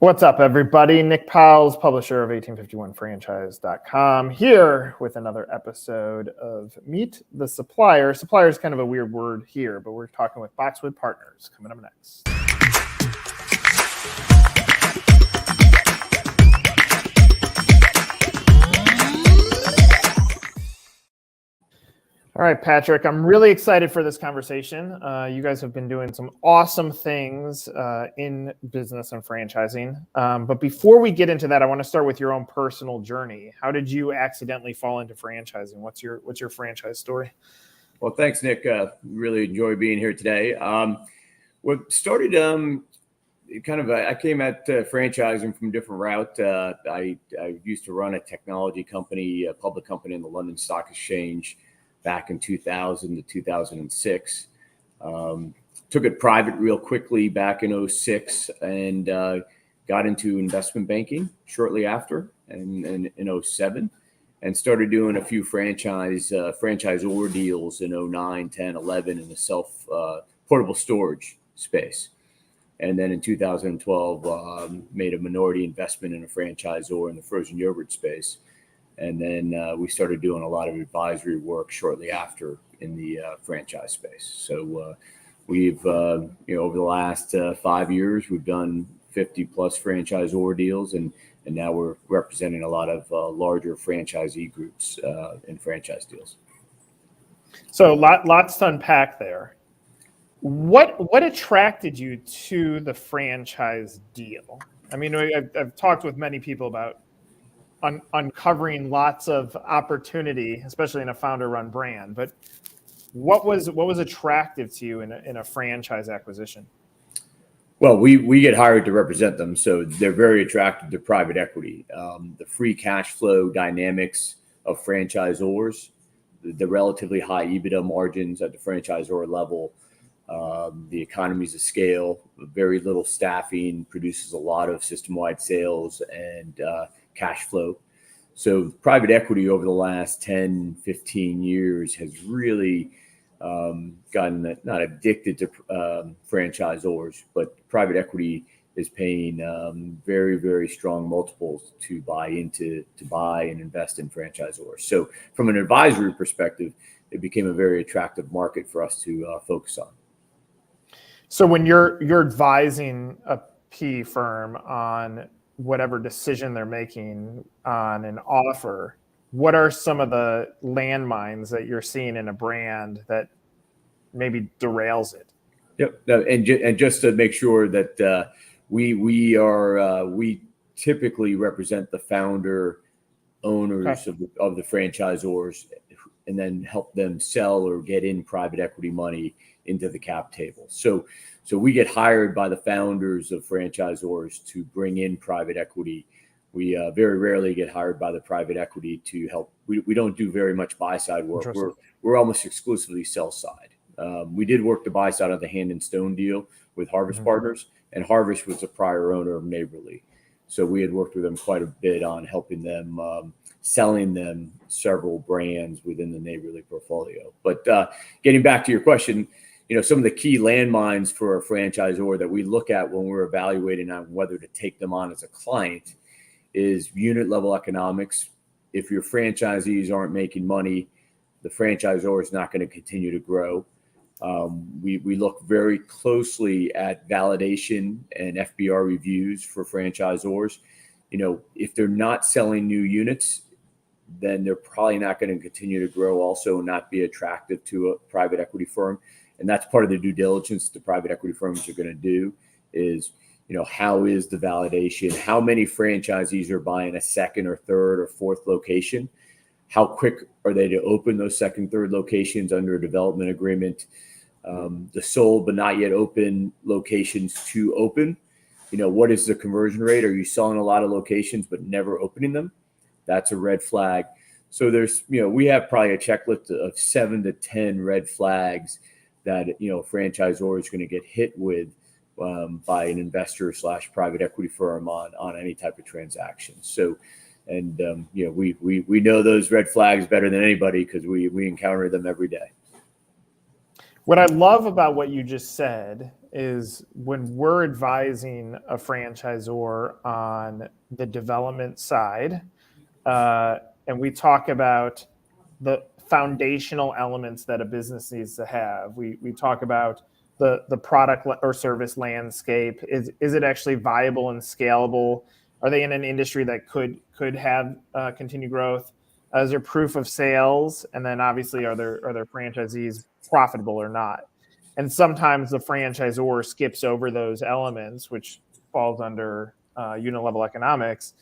What's up, everybody? Nick Powles, publisher of 1851franchise.com, here with another episode of Meet the Supplier. Supplier is kind of a weird word here, but we're talking with Boxwood Partners coming up next. All right, Patrick, I'm really excited for this conversation. You guys have been doing some awesome things in business and franchising. But before we get into that, I want to start with your own personal journey. How did you accidentally fall into franchising? What's your franchise story? Well, thanks, Nick. Really enjoy being here today. What started I came at franchising from a different route. I used to run a technology company, a public company in the London Stock Exchange back in 2000 to 2006. Took it private real quickly back in 2006 and got into investment banking shortly after and in 2007 and started doing a few franchisor deals in 2009, 10, 11 in the self portable storage space. And then in 2012, made a minority investment in a franchisor in the frozen yogurt space. And then we started doing a lot of advisory work shortly after in the franchise space. So we've, over the last 5 years, we've done 50 plus franchisor deals, and now we're representing a lot of larger franchisee groups in franchise deals. So lots to unpack there. What attracted you to the franchise deal? I mean, I've talked with many people about uncovering lots of opportunity, especially in a founder-run brand. But what was attractive to you in a franchise acquisition? Well, we get hired to represent them, so they're very attracted to private equity. The free cash flow dynamics of franchisors, the relatively high EBITDA margins at the franchisor level, the economies of scale, very little staffing, produces a lot of system-wide sales and cash flow. So private equity over the last 10, 15 years has really gotten not addicted to franchisors, but private equity is paying very, very strong multiples to buy and invest in franchisors. So from an advisory perspective, it became a very attractive market for us to focus on. So when you're advising a PE firm on whatever decision they're making on an offer, what are some of the landmines that you're seeing in a brand that maybe derails it? Yep, and just to make sure that we typically represent the founder owners of the franchisors, and then help them sell or get in private equity money into the cap table. So we get hired by the founders of franchisors to bring in private equity. We very rarely get hired by the private equity to help. We don't do very much buy side work. We're almost exclusively sell side. We did work the buy side of the Hand and Stone deal with Harvest Partners, and Harvest was a prior owner of Neighborly. So we had worked with them quite a bit on helping them, selling them several brands within the Neighborly portfolio. But getting back to your question, some of the key landmines for a franchisor that we look at when we're evaluating on whether to take them on as a client is unit level economics. If your franchisees aren't making money, the franchisor is not going to continue to grow. We look very closely at validation and FBR reviews for franchisors. If they're not selling new units, then they're probably not going to continue to grow, also not be attractive to a private equity firm. And that's part of the due diligence the private equity firms are going to do is, how is the validation? How many franchisees are buying a second or third or fourth location? How quick are they to open those second, third locations under a development agreement? The sold but not yet open locations to open. What is the conversion rate? Are you selling a lot of locations but never opening them? That's a red flag. So there's, we have probably a checklist of 7 to 10 red flags that, franchisor is going to get hit with by an investor / private equity firm on any type of transaction. So, and we know those red flags better than anybody because we encounter them every day. What I love about what you just said is when we're advising a franchisor on the development side, and we talk about the foundational elements that a business needs to have. We talk about the product or service landscape. Is it actually viable and scalable? Are they in an industry that could have continued growth? Is there proof of sales? And then obviously, are their franchisees profitable or not? And sometimes the franchisor skips over those elements, which falls under unit level economics,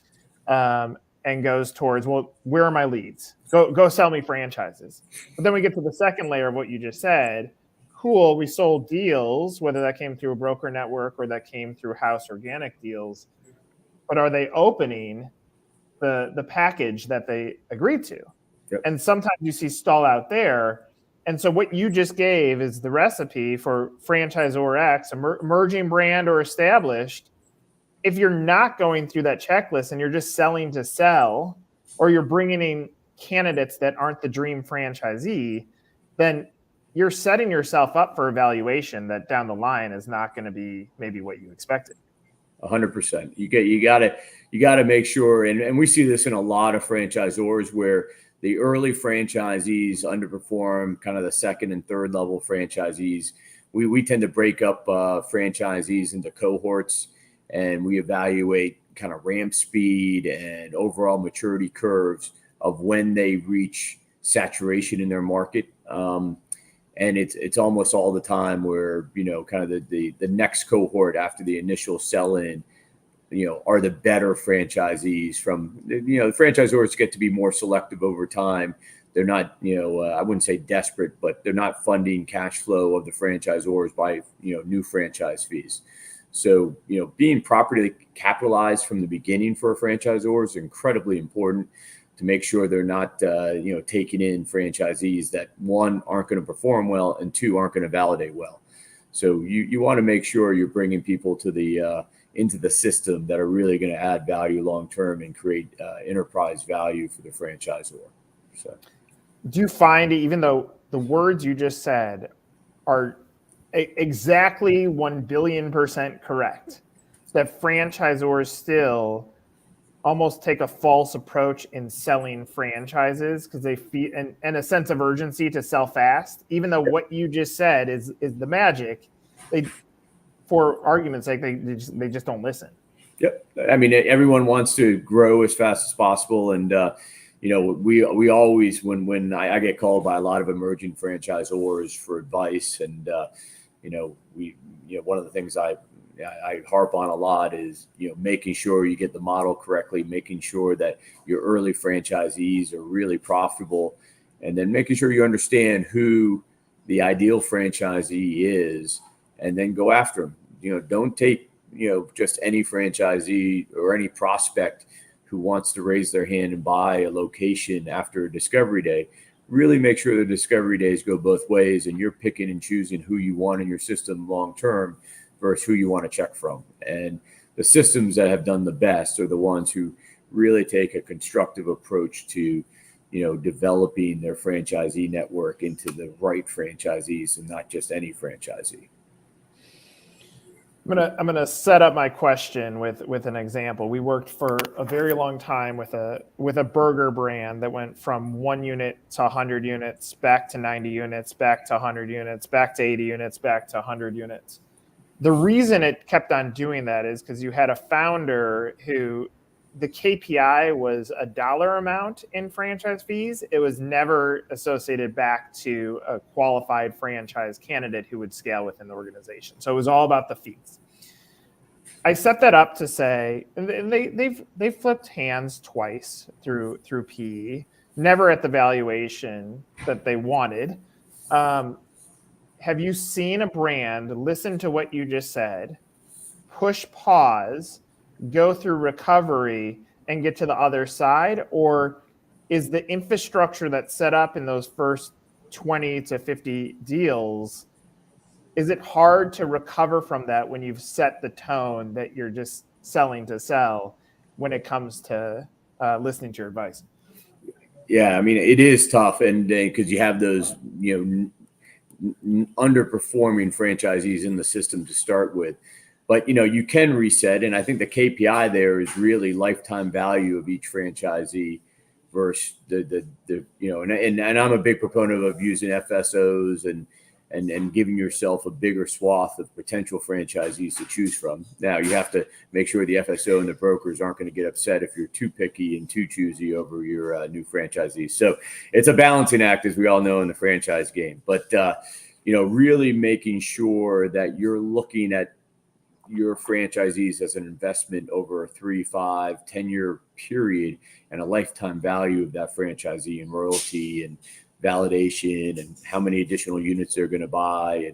and goes towards, well, where are my leads? Go sell me franchises. But then we get to the second layer of what you just said. Cool, we sold deals, whether that came through a broker network or that came through house organic deals. But are they opening the package that they agreed to? Yep. And sometimes you see stall out there. And so what you just gave is the recipe for franchisor X, emerging brand or established. If you're not going through that checklist and you're just selling to sell, or you're bringing in candidates that aren't the dream franchisee, then you're setting yourself up for evaluation that down the line is not going to be maybe what you expected. 100%. You got to make sure, and we see this in a lot of franchisors where the early franchisees underperform kind of the second and third level franchisees. We tend to break up franchisees into cohorts, and we evaluate kind of ramp speed and overall maturity curves of when they reach saturation in their market. And it's almost all the time where, kind of the next cohort after the initial sell-in, are the better franchisees from, the franchisors get to be more selective over time. They're not, I wouldn't say desperate, but they're not funding cash flow of the franchisors by, new franchise fees. So, being properly capitalized from the beginning for a franchisor is incredibly important to make sure they're not, taking in franchisees that, one, aren't going to perform well, and two, aren't going to validate well. So you want to make sure you're bringing people to the into the system that are really going to add value long term and create enterprise value for the franchisor. So, do you find, even though the words you just said are exactly 1,000,000,000% correct, that franchisors still almost take a false approach in selling franchises because they feel and a sense of urgency to sell fast, even though what you just said is the magic? They, for argument's sake, they just don't listen. Yep. I mean, everyone wants to grow as fast as possible, and we always, when I get called by a lot of emerging franchisors for advice, and one of the things I harp on a lot is, making sure you get the model correctly, making sure that your early franchisees are really profitable, and then making sure you understand who the ideal franchisee is, and then go after them. Don't take, just any franchisee or any prospect who wants to raise their hand and buy a location after a discovery day. Really make sure the discovery days go both ways, and you're picking and choosing who you want in your system long term versus who you want to check from. And the systems that have done the best are the ones who really take a constructive approach to, developing their franchisee network into the right franchisees and not just any franchisee. I'm gonna set up my question with an example. We worked for a very long time with a burger brand that went from 1 unit to 100 units, back to 90 units, back to 100 units, back to 80 units, back to 100 units. The reason it kept on doing that is because you had a founder who the KPI was a dollar amount in franchise fees. It was never associated back to a qualified franchise candidate who would scale within the organization. So it was all about the fees. I set that up to say, and they've flipped hands twice through PE, never at the valuation that they wanted. Have you seen a brand listen to what you just said, push pause, go through recovery, and get to the other side? Or is the infrastructure that's set up in those first 20 to 50 deals, is it hard to recover from that when you've set the tone that you're just selling to sell when it comes to listening to your advice? Yeah, I mean, it is tough, and because you have those, underperforming franchisees in the system to start with. But, you can reset. And I think the KPI there is really lifetime value of each franchisee versus and I'm a big proponent of using FSOs and giving yourself a bigger swath of potential franchisees to choose from. Now, you have to make sure the FSO and the brokers aren't going to get upset if you're too picky and too choosy over your new franchisees. So it's a balancing act, as we all know, in the franchise game. But, really making sure that you're looking at your franchisees as an investment over a 3, 5, 10-year period and a lifetime value of that franchisee and royalty and validation and how many additional units they're going to buy.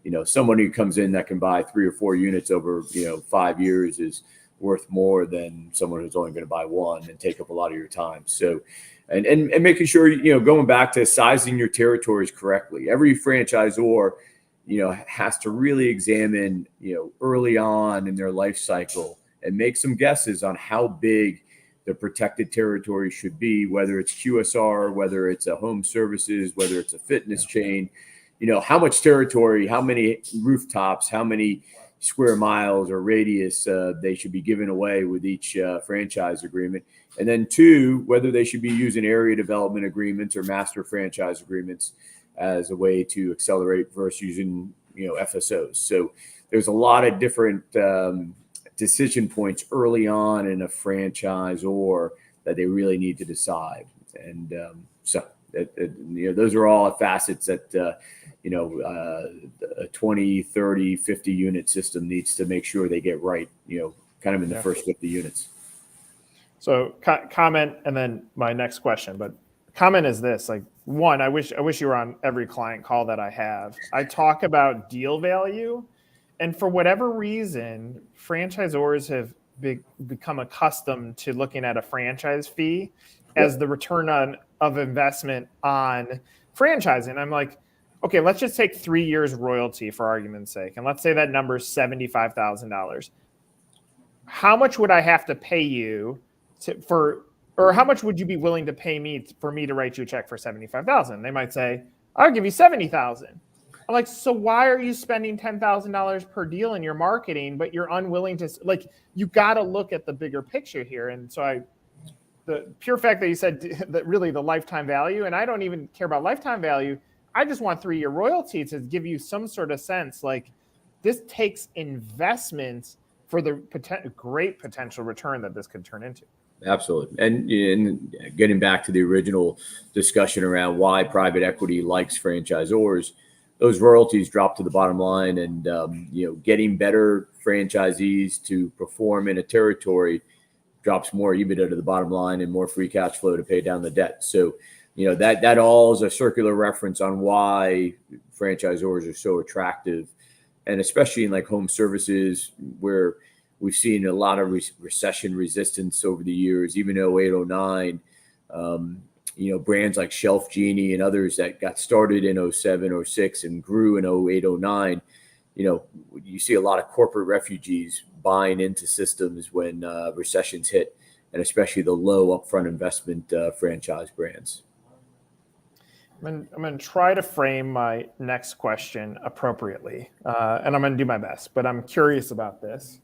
And, someone who comes in that can buy 3 or 4 units over, 5 years is worth more than someone who's only going to buy 1 and take up a lot of your time. So, and making sure, going back to sizing your territories correctly. Every franchisor, has to really examine, early on in their life cycle and make some guesses on how big the protected territory should be, whether it's QSR, whether it's a home services, whether it's a fitness chain, how much territory, how many rooftops, how many square miles or radius they should be giving away with each franchise agreement. And then 2, whether they should be using area development agreements or master franchise agreements as a way to accelerate versus using, FSOs. So there's a lot of different decision points early on in a franchisor that they really need to decide. And those are all facets that, a 20, 30, 50 unit system needs to make sure they get right, kind of in the first 50 units. So comment, and then my next question, but comment is this, like, one, I wish you were on every client call that I have. I talk about deal value, and for whatever reason, franchisors have become accustomed to looking at a franchise fee as the return of investment on franchising. I'm like, okay, let's just take 3 years royalty for argument's sake, and let's say that number is $75,000. How much would I have to pay you or how much would you be willing to pay me for me to write you a check for $75,000? They might say, I'll give you $70,000. I'm like, so why are you spending $10,000 per deal in your marketing, but you're unwilling to, like, you got to look at the bigger picture here. And so the pure fact that you said that really the lifetime value, and I don't even care about lifetime value. I just want 3-year royalty to give you some sort of sense, like, this takes investment for the great potential return that this could turn into. Absolutely. And getting back to the original discussion around why private equity likes franchisors, those royalties drop to the bottom line, and, getting better franchisees to perform in a territory drops more EBITDA to the bottom line and more free cash flow to pay down the debt. So, that all is a circular reference on why franchisors are so attractive. And especially in like home services, where we've seen a lot of recession resistance over the years, even 08, 09, brands like Shelf Genie and others that got started in 07, 06 and grew in 08, 09. You see a lot of corporate refugees buying into systems when recessions hit, and especially the low upfront investment franchise brands. I'm going to try to frame my next question appropriately, and I'm going to do my best, but I'm curious about this.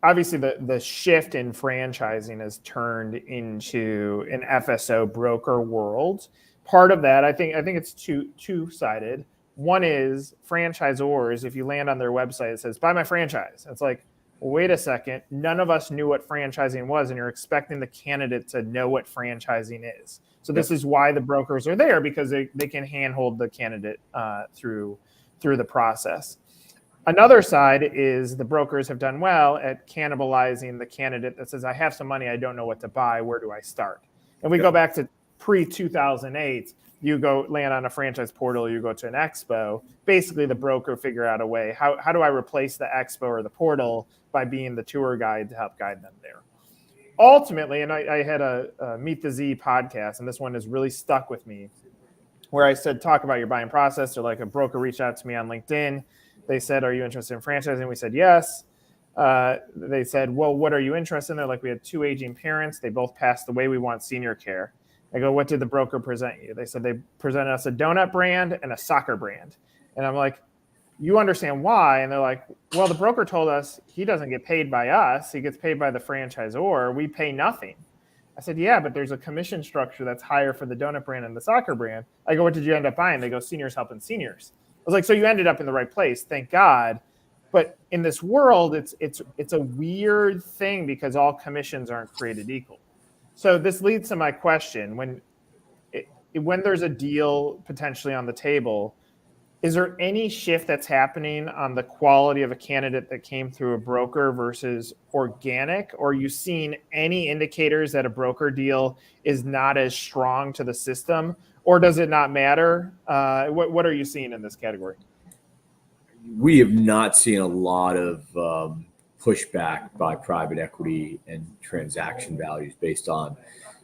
Obviously, the shift in franchising has turned into an FSO broker world. Part of that, I think it's two-sided. One is franchisors, if you land on their website, it says, buy my franchise. It's like, wait a second, none of us knew what franchising was, and you're expecting the candidate to know what franchising is. So this is why the brokers are there, because they can handhold the candidate through the process. Another side is the brokers have done well at cannibalizing the candidate that says, I have some money, I don't know what to buy, where do I start? And we go back to pre-2008, you go land on a franchise portal, you go to an expo, basically the broker figure out a way, how do I replace the expo or the portal by being the tour guide to help guide them there? Ultimately, and I had a Meet the Z podcast, and this one has really stuck with me, where I said, talk about your buying process. Or like a broker reached out to me on LinkedIn. They said, are you interested in franchising? We said, yes. They said, well, what are you interested in? They're like, we had 2 aging parents. They both passed away. We want senior care. I go, what did the broker present you? They said they presented us a donut brand and a soccer brand. And I'm like, you understand why? And they're like, well, the broker told us he doesn't get paid by us. He gets paid by the franchisor. We pay nothing. I said, yeah, but there's a commission structure that's higher for the donut brand and the soccer brand. I go, what did you end up buying? They go, seniors helping seniors. I was like, so you ended up in the right place. Thank God. But in this world, it's a weird thing because all commissions aren't created equal. So this leads to my question. When there's a deal potentially on the table, is there any shift that's happening on the quality of a candidate that came through a broker versus organic? Or are you seeing any indicators that a broker deal is not as strong to the system? Or does it not matter? What are you seeing in this category? We have not seen a lot of pushback by private equity and transaction values based on,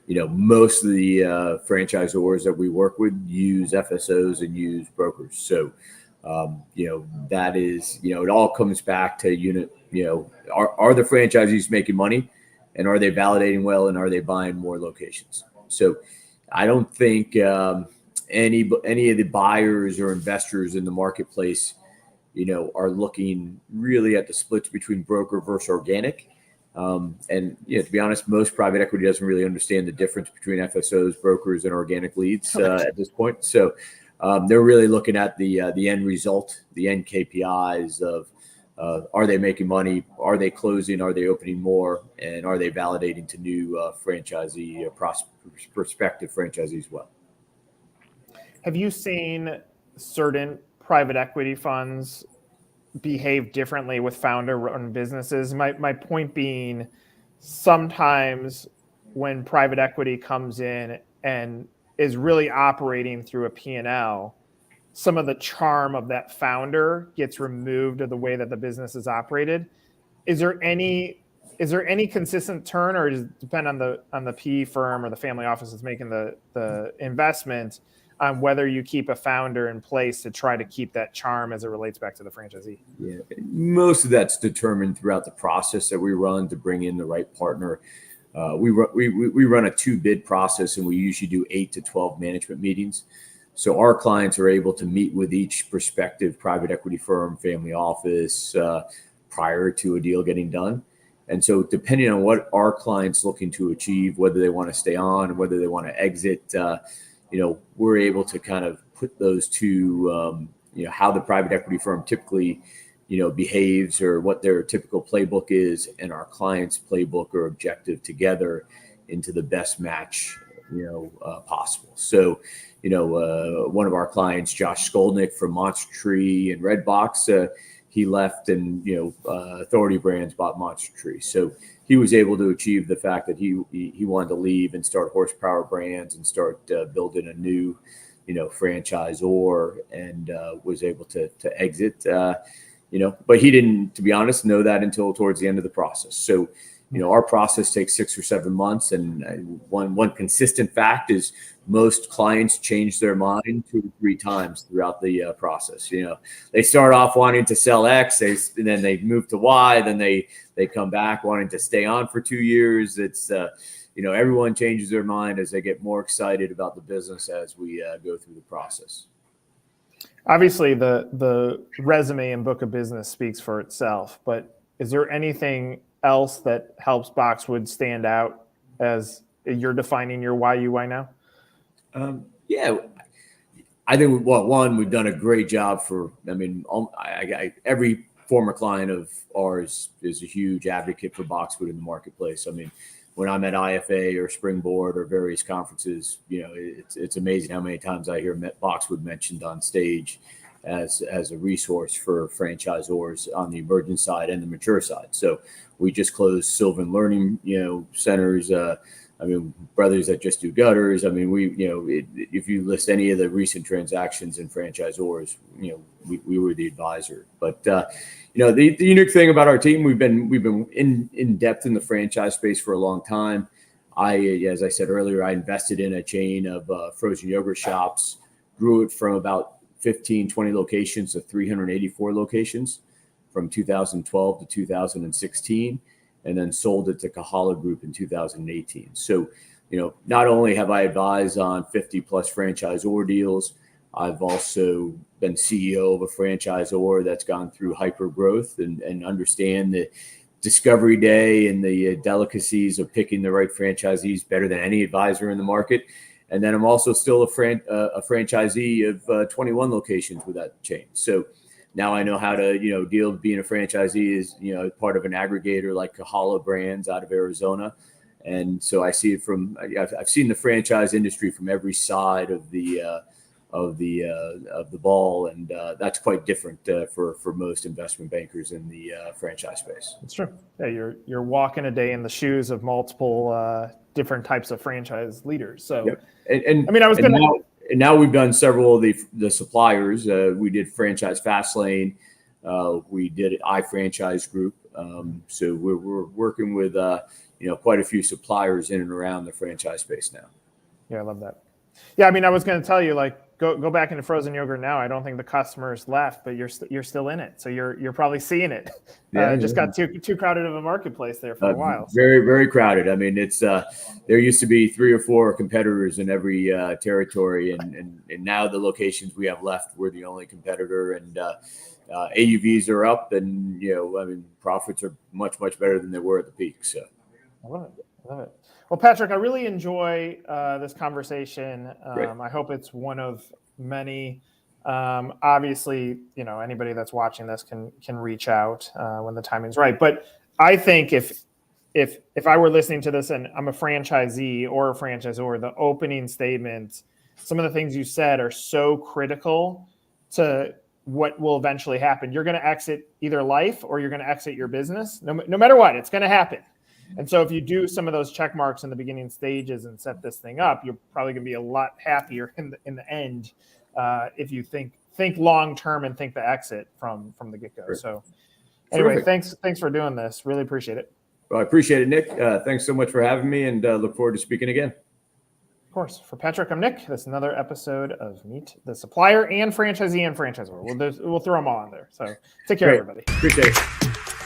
most of the franchisors that we work with use FSOs and use brokers. So, that is, it all comes back to are the franchisees making money, and are they validating well, and are they buying more locations? So I don't think any of the buyers or investors in the marketplace, are looking really at the splits between broker versus organic. And to be honest, most private equity doesn't really understand the difference between FSOs, brokers, and organic leads at this point. So they're really looking at the end result, the end KPIs of are they making money, are they closing, are they opening more, and are they validating to new franchisee prospective franchisees well. Have you seen certain private equity funds behave differently with founder-run businesses? My point being, sometimes when private equity comes in and is really operating through a P&L, some of the charm of that founder gets removed of the way that the business is operated. Is there any consistent turn, or does it depend on the PE firm or the family office that's making the investment on whether you keep a founder in place to try to keep that charm as it relates back to the franchisee? Yeah, most of that's determined throughout the process that we run to bring in the right partner. We run a 2-bid process, and we usually do 8 to 12 management meetings. So our clients are able to meet with each prospective private equity firm, family office prior to a deal getting done. And so depending on what our client's looking to achieve, whether they want to stay on, whether they want to exit, we're able to kind of put those two, how the private equity firm typically, behaves, or what their typical playbook is, and our client's playbook or objective together into the best match, possible. So, one of our clients, Josh Skolnick from Monster Tree and Redbox, he left, and Authority Brands bought Monster Tree. So he was able to achieve the fact that he wanted to leave and start Horsepower Brands and start building a new, franchisor, and was able to exit. But he didn't, to be honest, know that until towards the end of the process. So, our process takes 6 or 7 months, and one consistent fact is most clients change their mind 2 to 3 times throughout the process. They start off wanting to sell X, and then they move to Y, then they come back wanting to stay on for 2 years. It's everyone changes their mind as they get more excited about the business as we go through the process. Obviously, the resume and book of business speaks for itself, but is there anything else that helps Boxwood stand out as you're defining your why you why now? Yeah, I think we've done a great job every former client of ours is a huge advocate for Boxwood in the marketplace. When I'm at IFA or Springboard or various conferences, it's amazing how many times I hear Boxwood mentioned on stage as a resource for franchisors on the emerging side and the mature side. So we just closed Sylvan Learning, centers. Brothers that just do gutters. If you list any of the recent transactions in franchisors, we were the advisor. But the unique thing about our team, we've been in depth in the franchise space for a long time. As I said earlier, I invested in a chain of frozen yogurt shops, grew it from about 15, 20 locations to 384 locations from 2012 to 2016, and then sold it to Kahala Group in 2018. So, not only have I advised on 50 plus franchisor deals, I've also been CEO of a franchisor that's gone through hyper growth and understand the discovery day and the delicacies of picking the right franchisees better than any advisor in the market. And then I'm also still a franchisee of 21 locations with that chain. So now I know how to, deal with being a franchisee is, part of an aggregator like Kahala Brands out of Arizona. And so I see it I've seen the franchise industry from every side of the ball, and that's quite different for most investment bankers in the franchise space. It's true. Yeah, you're walking a day in the shoes of multiple different types of franchise leaders. So, yep. And now we've done several of the suppliers. We did Franchise Fastlane. We did iFranchise Group. So we're working with quite a few suppliers in and around the franchise space now. Yeah, I love that. Yeah, I mean, I was going to tell you, like, go back into frozen yogurt now. I don't think the customers left, but you're still in it, so you're probably seeing it. Yeah, just got too crowded of a marketplace there for a while. So. Very, very crowded. I mean, it's there used to be 3 or 4 competitors in every territory, and now the locations we have left, we're the only competitor, and AUVs are up, and profits are much better than they were at the peak. So I love it. Well, Patrick, I really enjoy this conversation. I hope it's one of many. Obviously, anybody that's watching this can reach out when the timing's right. But I think if I were listening to this and I'm a franchisee or a franchisor, the opening statement, some of the things you said are so critical to what will eventually happen. You're going to exit either life or you're going to exit your business. No matter what, it's going to happen. And so if you do some of those check marks in the beginning stages and set this thing up, you're probably going to be a lot happier in the end if you think long term and think the exit from the get-go. Sure. So anyway, thanks for doing this. Really appreciate it. Well, I appreciate it, Nick. Thanks so much for having me, and look forward to speaking again. Of course. For Patrick, I'm Nick. This is another episode of Meet the Supplier and Franchisee and Franchisor. We'll throw them all on there. So take care, everybody. Appreciate it.